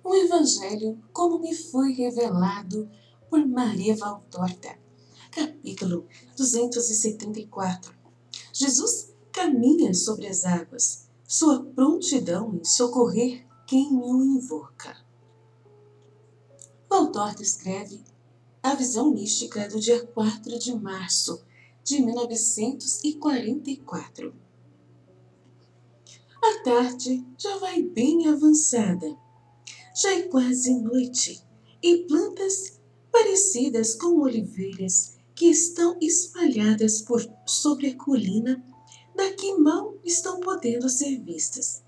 O Evangelho como me foi revelado por Maria Valtorta. Capítulo 274. Jesus caminha sobre as águas, sua prontidão em socorrer quem o invoca. Valtorta escreve a visão mística do dia 4 de março de 1944. A tarde já vai bem avançada. Já é quase noite, e plantas parecidas com oliveiras que estão espalhadas sobre a colina, daqui mal estão podendo ser vistas.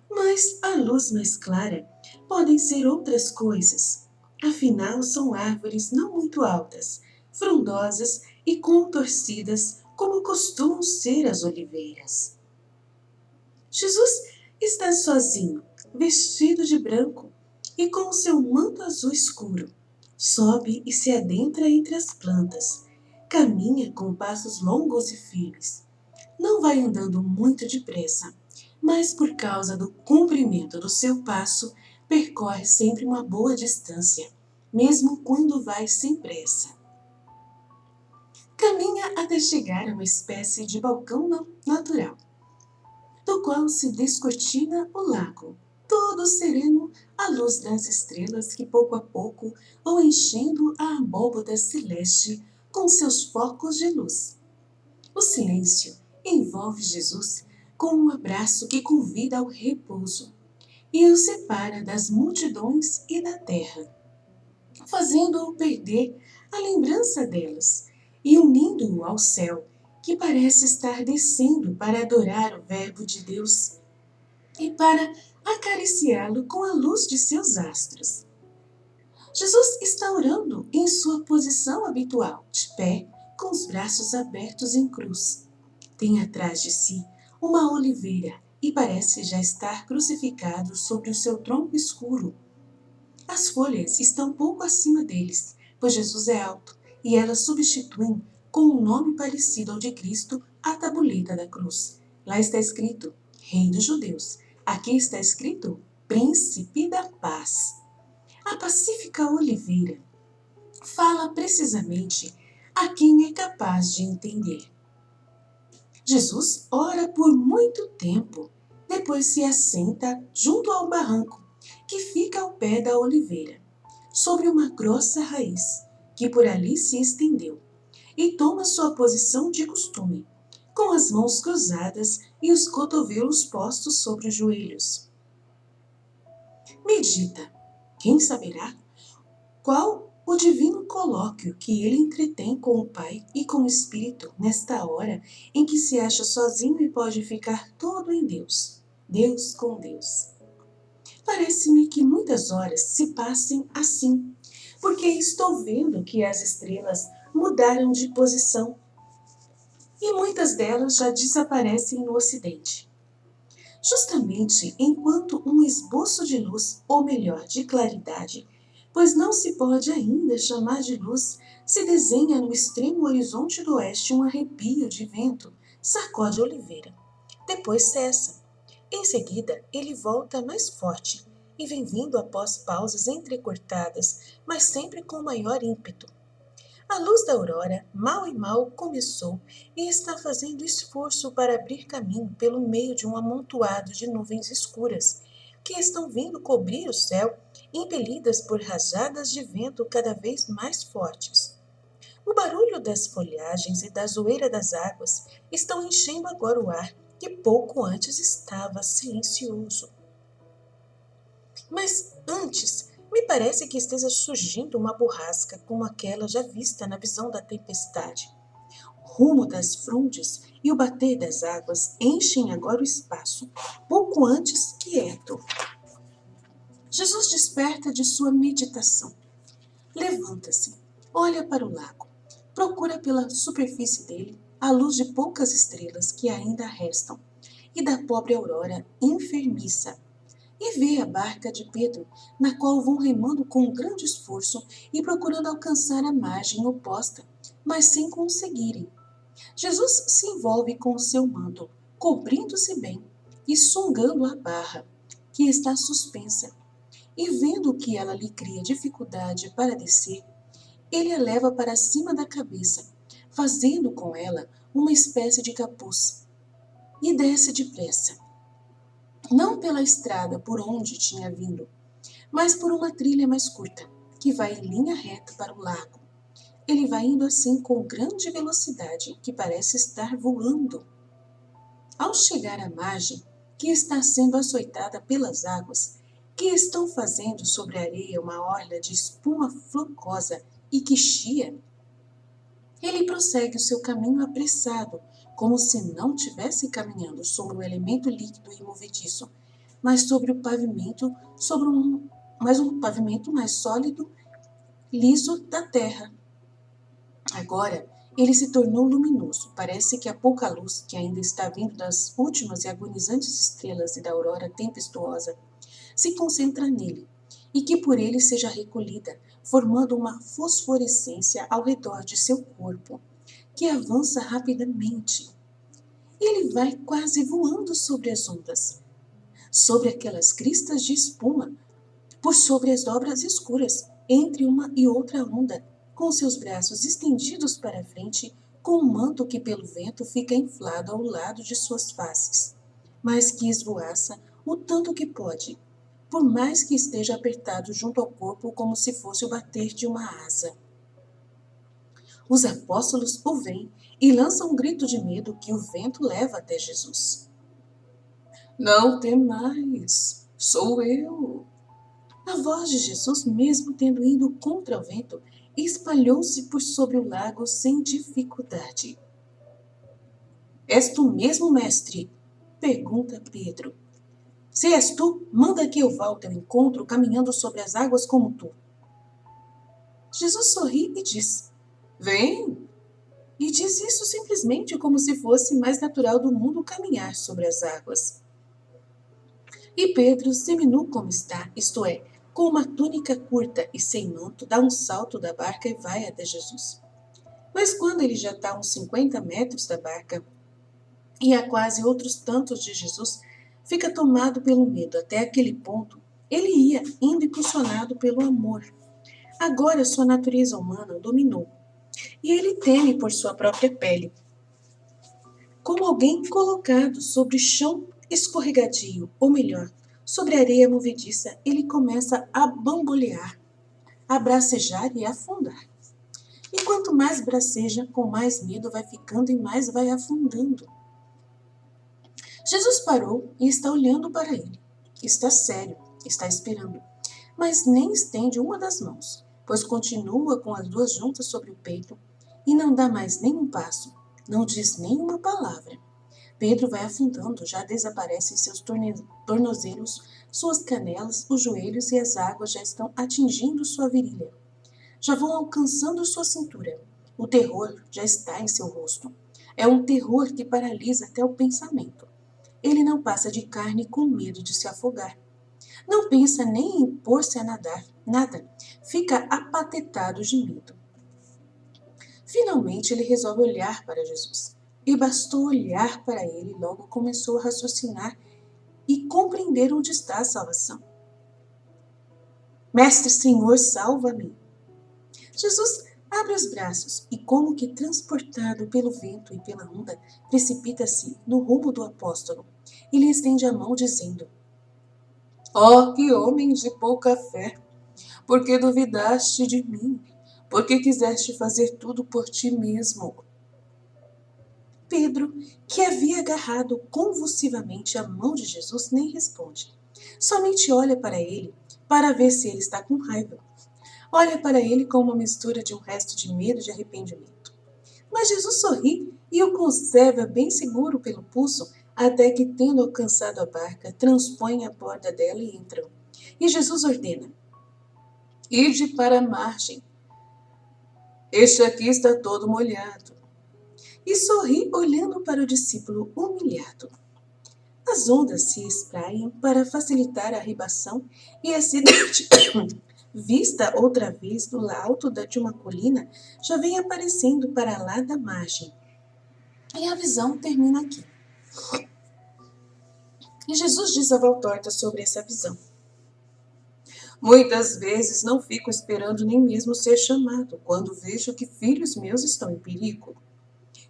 Mas à luz mais clara podem ser outras coisas. Afinal, são árvores não muito altas, frondosas e contorcidas, como costumam ser as oliveiras. Jesus está sozinho, vestido de branco, e com seu manto azul escuro, sobe e se adentra entre as plantas, caminha com passos longos e firmes. Não vai andando muito depressa, mas por causa do comprimento do seu passo, percorre sempre uma boa distância, mesmo quando vai sem pressa. Caminha até chegar a uma espécie de balcão natural, do qual se descortina o lago, todo sereno à luz das estrelas que pouco a pouco vão enchendo a abóbada celeste com seus focos de luz. O silêncio envolve Jesus com um abraço que convida ao repouso e o separa das multidões e da terra, fazendo-o perder a lembrança delas e unindo-o ao céu, que parece estar descendo para adorar o Verbo de Deus e para acariciá-lo com a luz de seus astros. Jesus está orando em sua posição habitual, de pé, com os braços abertos em cruz. Tem atrás de si uma oliveira e parece já estar crucificado sobre o seu tronco escuro. As folhas estão pouco acima deles, pois Jesus é alto, e elas substituem, com um nome parecido ao de Cristo, a tabuleta da cruz. Lá está escrito, Rei dos Judeus. Aqui está escrito, Príncipe da Paz. A pacífica oliveira fala precisamente a quem é capaz de entender. Jesus ora por muito tempo, depois se assenta junto ao barranco, que fica ao pé da oliveira, sobre uma grossa raiz, que por ali se estendeu, e toma sua posição de costume, com as mãos cruzadas e os cotovelos postos sobre os joelhos. Medita, quem saberá, qual o divino colóquio que ele entretém com o Pai e com o Espírito nesta hora em que se acha sozinho e pode ficar todo em Deus, Deus com Deus. Parece-me que muitas horas se passem assim, porque estou vendo que as estrelas mudaram de posição e muitas delas já desaparecem no ocidente. Justamente enquanto um esboço de luz, ou melhor, de claridade, pois não se pode ainda chamar de luz, se desenha no extremo horizonte do oeste um arrepio de vento, sacode a oliveira. Depois cessa. Em seguida, ele volta mais forte e vem vindo após pausas entrecortadas, mas sempre com maior ímpeto. A luz da aurora, mal e mal, começou e está fazendo esforço para abrir caminho pelo meio de um amontoado de nuvens escuras, que estão vindo cobrir o céu, impelidas por rajadas de vento cada vez mais fortes. O barulho das folhagens e da zoeira das águas estão enchendo agora o ar, que pouco antes estava silencioso. Mas antes, me parece que esteja surgindo uma borrasca como aquela já vista na visão da tempestade. O rumo das frondes e o bater das águas enchem agora o espaço, pouco antes quieto. Jesus desperta de sua meditação. Levanta-se, olha para o lago, procura pela superfície dele a luz de poucas estrelas que ainda restam e da pobre aurora enfermiça, e vê a barca de Pedro, na qual vão remando com grande esforço e procurando alcançar a margem oposta, mas sem conseguirem. Jesus se envolve com o seu manto, cobrindo-se bem e songando a barra, que está suspensa, e vendo que ela lhe cria dificuldade para descer, ele a leva para cima da cabeça, fazendo com ela uma espécie de capuz, e desce depressa, não pela estrada por onde tinha vindo, mas por uma trilha mais curta, que vai em linha reta para o lago. Ele vai indo assim com grande velocidade, que parece estar voando. Ao chegar à margem, que está sendo açoitada pelas águas, que estão fazendo sobre a areia uma orla de espuma flocosa e que chia, ele prossegue o seu caminho apressado, como se não tivesse caminhando sobre um elemento líquido e movediço, mas sobre o pavimento, mas um pavimento mais sólido, liso da terra. Agora, ele se tornou luminoso. Parece que a pouca luz que ainda está vindo das últimas e agonizantes estrelas e da aurora tempestuosa se concentra nele, e que por ele seja recolhida, formando uma fosforescência ao redor de seu corpo, que avança rapidamente. Ele vai quase voando sobre as ondas, sobre aquelas cristas de espuma, por sobre as dobras escuras, entre uma e outra onda, com seus braços estendidos para a frente, com um manto que pelo vento fica inflado ao lado de suas faces, mas que esvoaça o tanto que pode, por mais que esteja apertado junto ao corpo como se fosse o bater de uma asa. Os apóstolos o veem e lançam um grito de medo que o vento leva até Jesus. Não temais, sou eu. A voz de Jesus, mesmo tendo ido contra o vento, espalhou-se por sobre o lago sem dificuldade. És tu mesmo, mestre? Pergunta Pedro. Se és tu, manda que eu vá ao teu encontro caminhando sobre as águas como tu. Jesus sorri e diz, vem. E diz isso simplesmente como se fosse mais natural do mundo caminhar sobre as águas. E Pedro, seminu como está, isto é, com uma túnica curta e sem manto, dá um salto da barca e vai até Jesus. Mas quando ele já está a uns 50 metros da barca e a quase outros tantos de Jesus, fica tomado pelo medo. Até aquele ponto, ele ia indo impulsionado pelo amor. Agora sua natureza humana dominou e ele teme por sua própria pele. Como alguém colocado sobre chão escorregadio, ou melhor, sobre areia movediça, ele começa a bambolear, a bracejar e a afundar. E quanto mais braceja, com mais medo vai ficando e mais vai afundando. Jesus parou e está olhando para ele. Está sério, está esperando, mas nem estende uma das mãos, pois continua com as duas juntas sobre o peito e não dá mais nenhum passo, não diz nenhuma palavra. Pedro vai afundando, já desaparecem seus tornozelos, suas canelas, os joelhos e as águas já estão atingindo sua virilha. Já vão alcançando sua cintura. O terror já está em seu rosto. É um terror que paralisa até o pensamento. Ele não passa de carne com medo de se afogar. Não pensa nem em pôr-se a nadar, nada. Fica apatetado de medo. Finalmente ele resolve olhar para Jesus. E bastou olhar para ele e logo começou a raciocinar e compreender onde está a salvação. Mestre, Senhor, salva-me! Jesus abre os braços e, como que transportado pelo vento e pela onda, precipita-se no rumo do apóstolo e lhe estende a mão dizendo, ó, que homem de pouca fé! Por que duvidaste de mim? Por que quiseste fazer tudo por ti mesmo? Pedro, que havia agarrado convulsivamente a mão de Jesus, nem responde. Somente olha para ele, para ver se ele está com raiva. Olha para ele com uma mistura de um resto de medo e de arrependimento. Mas Jesus sorri e o conserva bem seguro pelo pulso, até que, tendo alcançado a barca, transpõe a borda dela e entram. E Jesus ordena, ide para a margem. Este aqui está todo molhado. E sorri olhando para o discípulo humilhado. As ondas se espraiam para facilitar a arribação e a cidade, vista outra vez do alto de uma colina, já vem aparecendo para lá da margem. E a visão termina aqui. E Jesus diz a Valtorta sobre essa visão. Muitas vezes não fico esperando nem mesmo ser chamado, quando vejo que filhos meus estão em perigo.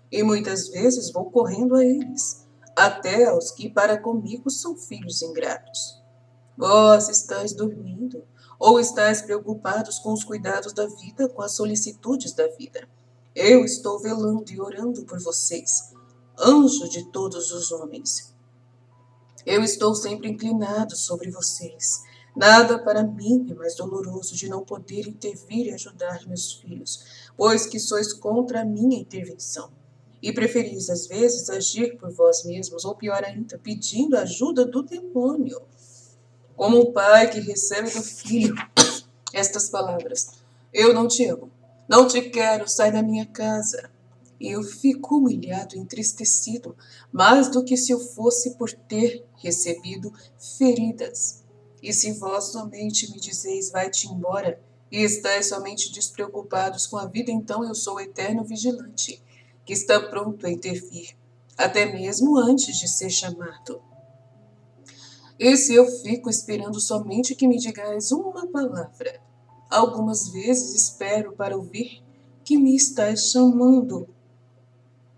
E muitas vezes vou correndo a eles, até aos que para comigo são filhos ingratos. Vós estáis dormindo, ou estáis preocupados com os cuidados da vida, com as solicitudes da vida. Eu estou velando e orando por vocês, anjo de todos os homens. Eu estou sempre inclinado sobre vocês. Nada para mim é mais doloroso de não poder intervir e ajudar meus filhos, pois que sois contra a minha intervenção. E preferis, às vezes, agir por vós mesmos, ou pior ainda, pedindo a ajuda do demônio. Como um pai que recebe do filho estas palavras: Eu não te amo, não te quero, sai da minha casa. E eu fico humilhado e entristecido, mais do que se eu fosse por ter recebido feridas. E se vós somente me dizeis, vai-te embora, e estáis somente despreocupados com a vida, então eu sou o eterno vigilante, que está pronto a intervir, até mesmo antes de ser chamado. E se eu fico esperando somente que me digais uma palavra, algumas vezes espero para ouvir que me estás chamando.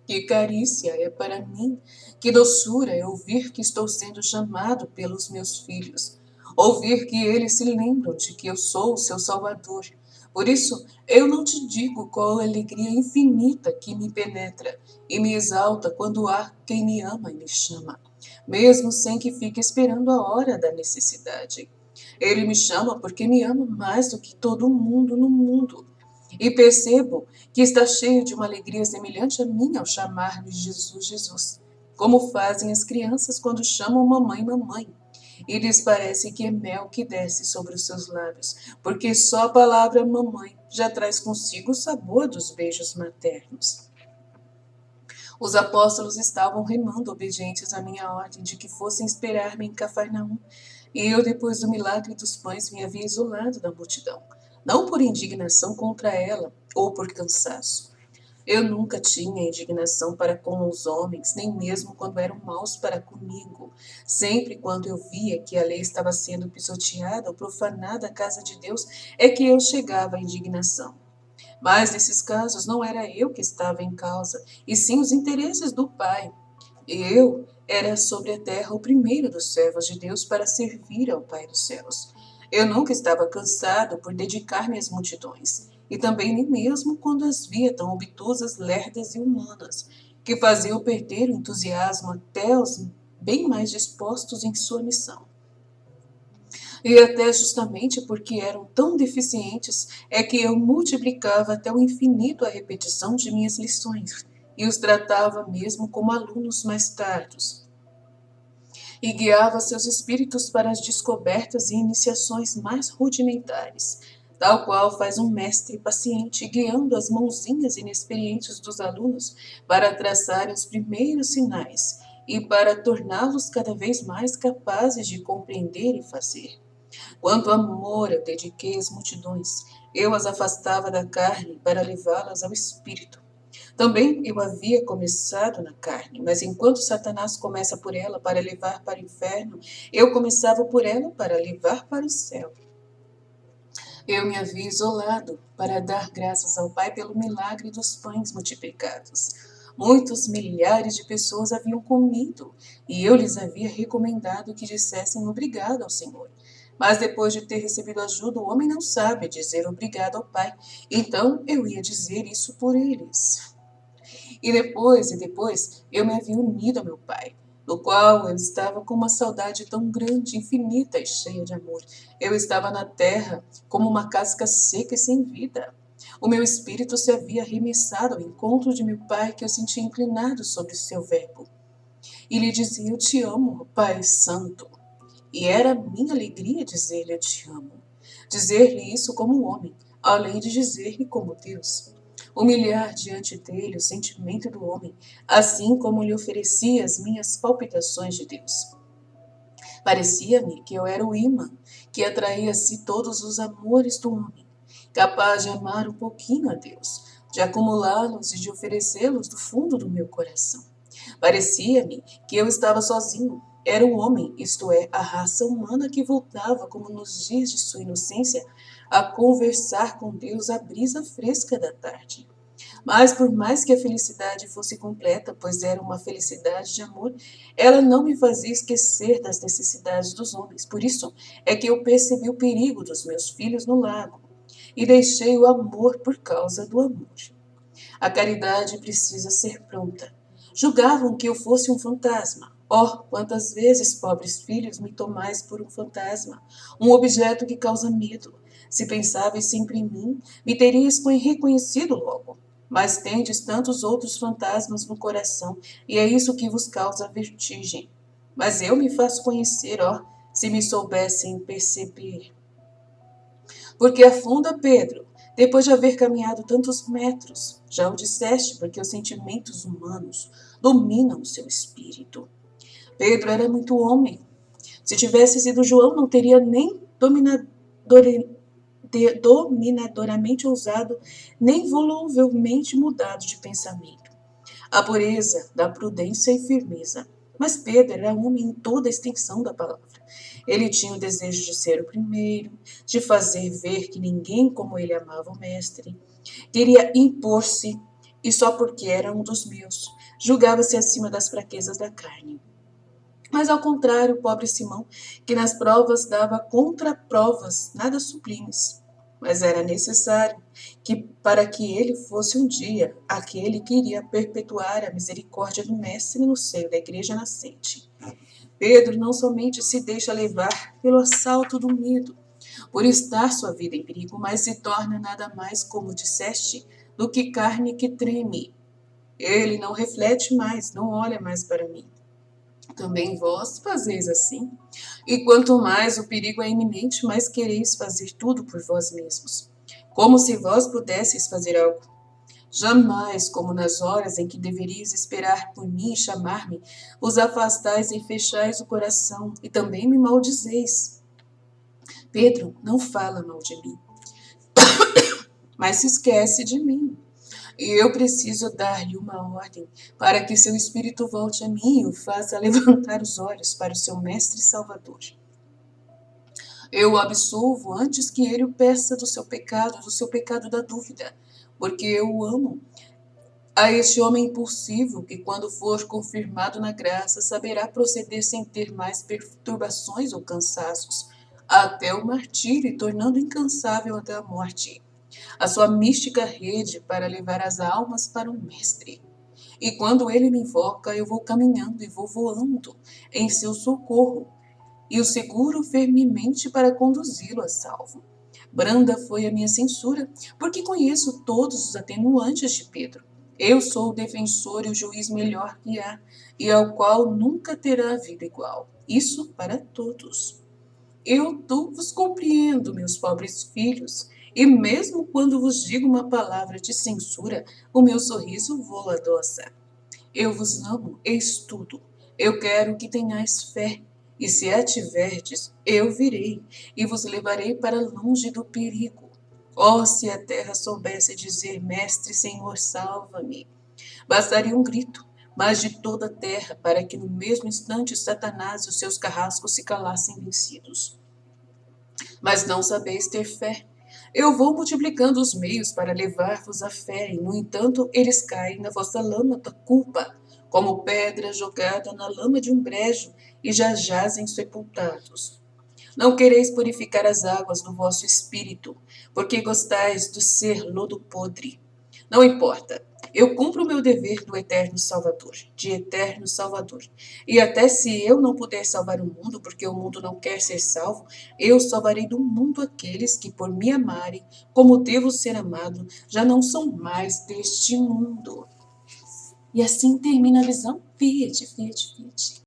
Que carícia é para mim, que doçura é ouvir que estou sendo chamado pelos meus filhos, ouvir que eles se lembram de que eu sou o seu Salvador. Por isso, eu não te digo qual a alegria infinita que me penetra e me exalta quando há quem me ama e me chama, mesmo sem que fique esperando a hora da necessidade. Ele me chama porque me ama mais do que todo mundo no mundo. E percebo que está cheio de uma alegria semelhante à minha ao chamar-me Jesus, Jesus, como fazem as crianças quando chamam mamãe, mamãe. E lhes parece que é mel que desce sobre os seus lábios, porque só a palavra mamãe já traz consigo o sabor dos beijos maternos. Os apóstolos estavam remando obedientes à minha ordem de que fossem esperar-me em Cafarnaum, e eu, depois do milagre dos pães, me havia isolado da multidão, não por indignação contra ela ou por cansaço. Eu nunca tinha indignação para com os homens, nem mesmo quando eram maus para comigo. Sempre quando eu via que a lei estava sendo pisoteada ou profanada a casa de Deus, é que eu chegava à indignação. Mas nesses casos não era eu que estava em causa, e sim os interesses do Pai. Eu era sobre a terra o primeiro dos servos de Deus para servir ao Pai dos céus. Eu nunca estava cansado por dedicar-me às multidões, e também nem mesmo quando as via tão obtusas, lerdas e humanas, que faziam perder o entusiasmo até os bem mais dispostos em sua missão. E até justamente porque eram tão deficientes, é que eu multiplicava até o infinito a repetição de minhas lições, e os tratava mesmo como alunos mais tardos, e guiava seus espíritos para as descobertas e iniciações mais rudimentares, tal qual faz um mestre paciente guiando as mãozinhas inexperientes dos alunos para traçarem os primeiros sinais e para torná-los cada vez mais capazes de compreender e fazer. Quanto amor eu dediquei às multidões, eu as afastava da carne para levá-las ao espírito. Também eu havia começado na carne, mas enquanto Satanás começa por ela para levar para o inferno, eu começava por ela para levar para o céu. Eu me havia isolado para dar graças ao Pai pelo milagre dos pães multiplicados. Muitos milhares de pessoas haviam comido, e eu lhes havia recomendado que dissessem obrigado ao Senhor. Mas depois de ter recebido ajuda, o homem não sabe dizer obrigado ao Pai. Então eu ia dizer isso por eles. E depois, eu me havia unido ao meu pai, no qual eu estava com uma saudade tão grande, infinita e cheia de amor. Eu estava na terra como uma casca seca e sem vida. O meu espírito se havia arremessado ao encontro de meu pai, que eu sentia inclinado sobre o seu verbo. E lhe dizia, eu te amo, Pai Santo. E era minha alegria dizer-lhe, eu te amo. Dizer-lhe isso como um homem, além de dizer-lhe como Deus. Humilhar diante dele o sentimento do homem, assim como lhe oferecia as minhas palpitações de Deus. Parecia-me que eu era o imã que atraía a si todos os amores do homem, capaz de amar um pouquinho a Deus, de acumulá-los e de oferecê-los do fundo do meu coração. Parecia-me que eu estava sozinho, Era o homem, isto é, a raça humana que voltava, como nos dias de sua inocência, a conversar com Deus à brisa fresca da tarde. Mas por mais que a felicidade fosse completa, pois era uma felicidade de amor, ela não me fazia esquecer das necessidades dos homens. Por isso é que eu percebi o perigo dos meus filhos no lago e deixei o amor por causa do amor. A caridade precisa ser pronta. Julgavam que eu fosse um fantasma. Oh, quantas vezes, pobres filhos, me tomais por um fantasma, um objeto que causa medo. Se pensavais sempre em mim, me terias reconhecido logo. Mas tendes tantos outros fantasmas no coração, e é isso que vos causa vertigem. Mas eu me faço conhecer, ó, se me soubessem perceber. Porque afunda, Pedro, depois de haver caminhado tantos metros. Já o disseste, porque os sentimentos humanos dominam o seu espírito. Pedro era muito homem. Se tivesse sido João, não teria nem dominadoramente ousado, nem voluvelmente mudado de pensamento. A pureza da prudência e firmeza. Mas Pedro era homem em toda a extensão da palavra. Ele tinha o desejo de ser o primeiro, de fazer ver que ninguém como ele amava o mestre. Queria impor-se, e só porque era um dos meus, julgava-se acima das fraquezas da carne. Mas ao contrário, o pobre Simão, que nas provas dava contraprovas nada sublimes. Mas era necessário que, para que ele fosse um dia aquele que iria perpetuar a misericórdia do Mestre no seio da igreja nascente. Pedro não somente se deixa levar pelo assalto do medo, por estar sua vida em perigo, mas se torna nada mais, como disseste, do que carne que treme. Ele não reflete mais, não olha mais para mim. Também vós fazeis assim. E quanto mais o perigo é iminente, mais quereis fazer tudo por vós mesmos, como se vós pudesseis fazer algo. Jamais, como nas horas em que deveríeis esperar por mim e chamar-me, vos afastais e fechais o coração, e também me maldizeis. Pedro não fala mal de mim, mas se esquece de mim. E eu preciso dar-lhe uma ordem para que seu espírito volte a mim e o faça levantar os olhos para o seu mestre salvador. Eu o absolvo antes que ele o peça do seu pecado da dúvida, porque eu o amo. A este homem impulsivo, que quando for confirmado na graça, saberá proceder sem ter mais perturbações ou cansaços, até o martírio, tornando incansável até a morte a sua mística rede para levar as almas para o Mestre. E quando ele me invoca, eu vou caminhando e vou voando em seu socorro, e o seguro firmemente para conduzi-lo a salvo. Branda foi a minha censura, porque conheço todos os atenuantes de Pedro. Eu sou o defensor e o juiz melhor que há, e ao qual nunca terá vida igual. Isso para todos. Eu vos compreendo, meus pobres filhos, e mesmo quando vos digo uma palavra de censura, o meu sorriso vô-la adoça. Eu vos amo, eis tudo. Eu quero que tenhais fé, e se a tiverdes, eu virei, e vos levarei para longe do perigo. Oh, se a terra soubesse dizer, Mestre, Senhor, salva-me! Bastaria um grito, mas de toda a terra, para que no mesmo instante Satanás e os seus carrascos se calassem vencidos. Mas não sabeis ter fé. Eu vou multiplicando os meios para levar-vos à fé, e, no entanto, eles caem na vossa lama da culpa, como pedra jogada na lama de um brejo, e já jazem sepultados. Não quereis purificar as águas do vosso espírito, porque gostais de ser lodo podre. Não importa. Eu cumpro o meu dever do eterno Salvador, de eterno Salvador. E até se eu não puder salvar o mundo, porque o mundo não quer ser salvo, eu salvarei do mundo aqueles que, por me amarem, como devo ser amado, já não são mais deste mundo. E assim termina a visão. Fiat, Fiat, Fiat.